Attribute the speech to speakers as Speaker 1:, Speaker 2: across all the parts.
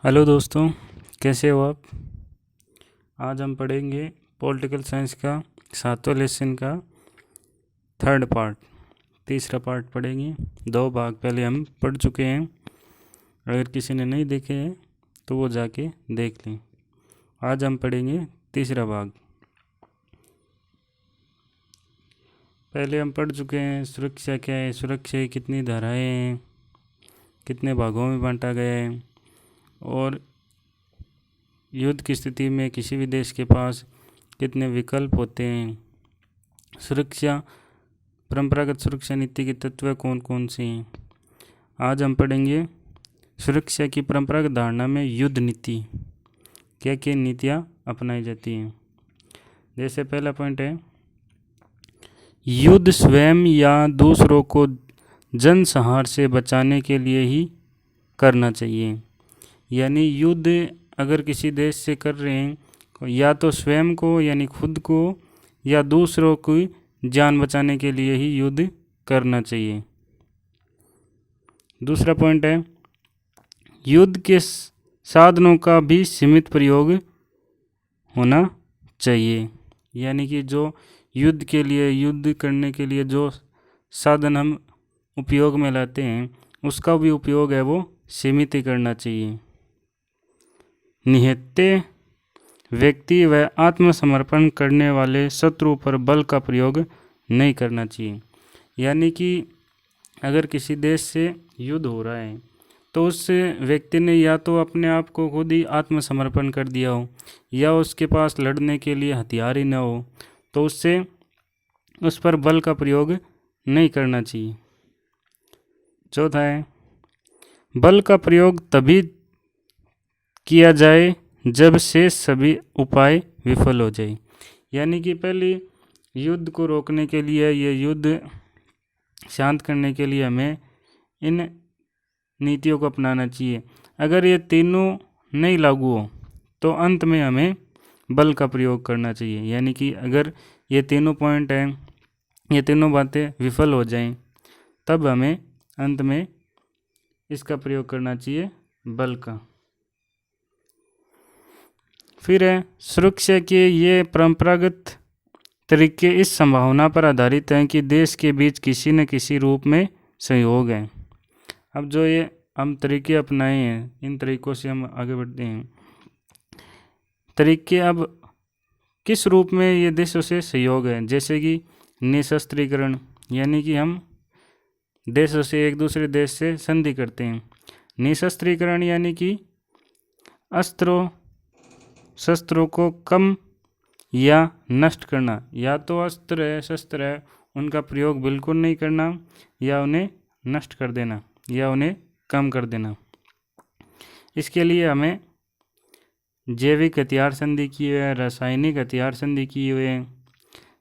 Speaker 1: Hello दोस्तों, कैसे हो आप। आज हम पढ़ेंगे पॉलिटिकल साइंस का 7वां लेसन का थर्ड पार्ट, तीसरा पार्ट पढ़ेंगे। 2 भाग पहले हम पढ़ चुके हैं। अगर किसी ने नहीं देखे हैं तो वो जाके देख लें। आज हम पढ़ेंगे तीसरा भाग। पहले हम पढ़ चुके हैं सुरक्षा क्या है, सुरक्षा की कितनी धाराएँ हैं, कितने भागों में बांटा गया है, और युद्ध की स्थिति में किसी भी देश के पास कितने विकल्प होते हैं। सुरक्षा, परंपरागत सुरक्षा नीति के तत्व कौन कौन से हैं। आज हम पढ़ेंगे सुरक्षा की परंपरागत धारणा में युद्ध नीति, क्या क्या नीतियाँ अपनाई जाती हैं। जैसे पहला पॉइंट है, युद्ध स्वयं या दूसरों को जनसंहार से बचाने के लिए ही करना चाहिए। यानी युद्ध अगर किसी देश से कर रहे हैं या तो स्वयं को यानी खुद को या दूसरों की जान बचाने के लिए ही युद्ध करना चाहिए। दूसरा पॉइंट है, युद्ध के साधनों का भी सीमित प्रयोग होना चाहिए। यानी कि जो युद्ध के लिए, युद्ध करने के लिए जो साधन हम उपयोग में लाते हैं उसका भी उपयोग है वो सीमित ही करना चाहिए। निहत्थे व्यक्ति व आत्मसमर्पण करने वाले शत्रु पर बल का प्रयोग नहीं करना चाहिए। यानी कि अगर किसी देश से युद्ध हो रहा है तो उस व्यक्ति ने या तो अपने आप को खुद ही आत्मसमर्पण कर दिया हो या उसके पास लड़ने के लिए हथियार ही न हो, तो उससे उस पर बल का प्रयोग नहीं करना चाहिए। चौथा है, बल का प्रयोग तभी किया जाए जब शेष सभी उपाय विफल हो जाए। यानी कि पहले युद्ध को रोकने के लिए, ये युद्ध शांत करने के लिए हमें इन नीतियों को अपनाना चाहिए। अगर ये तीनों नहीं लागू हो तो अंत में हमें बल का प्रयोग करना चाहिए। यानी कि अगर ये तीनों पॉइंट हैं, ये तीनों बातें विफल हो जाएं, तब हमें अंत में इसका प्रयोग करना चाहिए, बल का। फिर है, सुरक्षा के ये परंपरागत तरीके इस संभावना पर आधारित हैं कि देश के बीच किसी न किसी रूप में सहयोग है। अब जो ये हम तरीके अपनाए हैं, इन तरीकों से हम आगे बढ़ते हैं। तरीके अब किस रूप में ये देशों से सहयोग है, जैसे कि निशस्त्रीकरण, यानी कि हम देशों से एक दूसरे देश से संधि करते हैं। निशस्त्रीकरण यानी कि शस्त्रों को कम या नष्ट करना। या तो अस्त्र है, शस्त्र है, उनका प्रयोग बिल्कुल नहीं करना, या उन्हें नष्ट कर देना, या उन्हें कम कर देना। इसके लिए हमें जैविक हथियार संधि की हुई है, रासायनिक हथियार संधि की हुई है।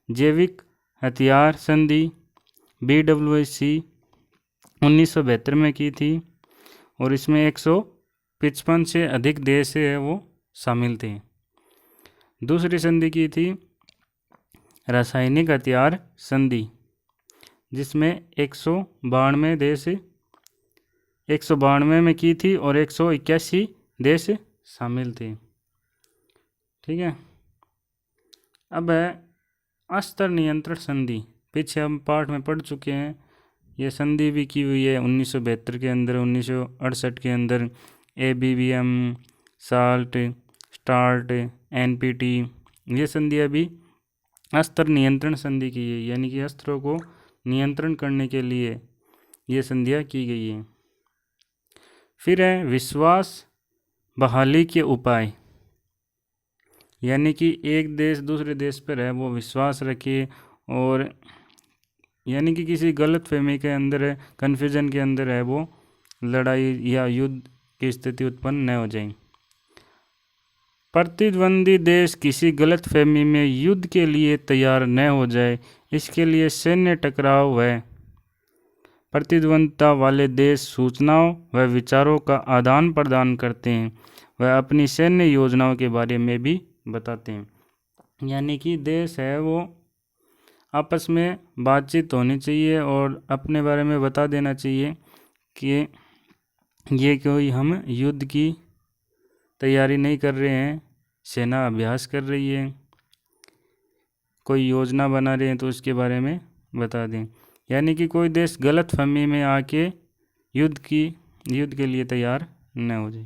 Speaker 1: जैविक हथियार संधि BWC 1972 में की थी और इसमें 155 से अधिक देश है वो शामिल थे। दूसरी संधि की थी रासायनिक हथियार संधि, जिसमें 192 देश 192 में की थी और 181 देश शामिल थे। ठीक है। अब है अस्त्र नियंत्रण संधि। पीछे हम पाठ में पढ़ चुके हैं, ये संधि भी की हुई है 1972 के अंदर, 1968 के अंदर ABBM, साल्ट, स्टार्ट, NPT, ये संधियाँ भी अस्त्र नियंत्रण संधि की है। यानी कि अस्त्रों को नियंत्रण करने के लिए ये संधियाँ की गई है। फिर है विश्वास बहाली के उपाय। यानी कि एक देश दूसरे देश पर है वो विश्वास रखे, और यानी कि किसी गलत फहमी के अंदर है, कन्फ्यूजन के अंदर है वो लड़ाई या युद्ध की स्थिति उत्पन्न न हो जाए। प्रतिद्वंदी देश किसी गलत फहमी में युद्ध के लिए तैयार न हो जाए, इसके लिए सैन्य टकराव व प्रतिद्वंदता वाले देश सूचनाओं व विचारों का आदान प्रदान करते हैं, वह अपनी सैन्य योजनाओं के बारे में भी बताते हैं। यानी कि देश है वो आपस में बातचीत होनी चाहिए और अपने बारे में बता देना चाहिए कि ये कोई हम युद्ध की तैयारी नहीं कर रहे हैं, सेना अभ्यास कर रही है, कोई योजना बना रहे हैं तो उसके बारे में बता दें। यानी कि कोई देश गलतफहमी में आके युद्ध के लिए तैयार न हो जाए।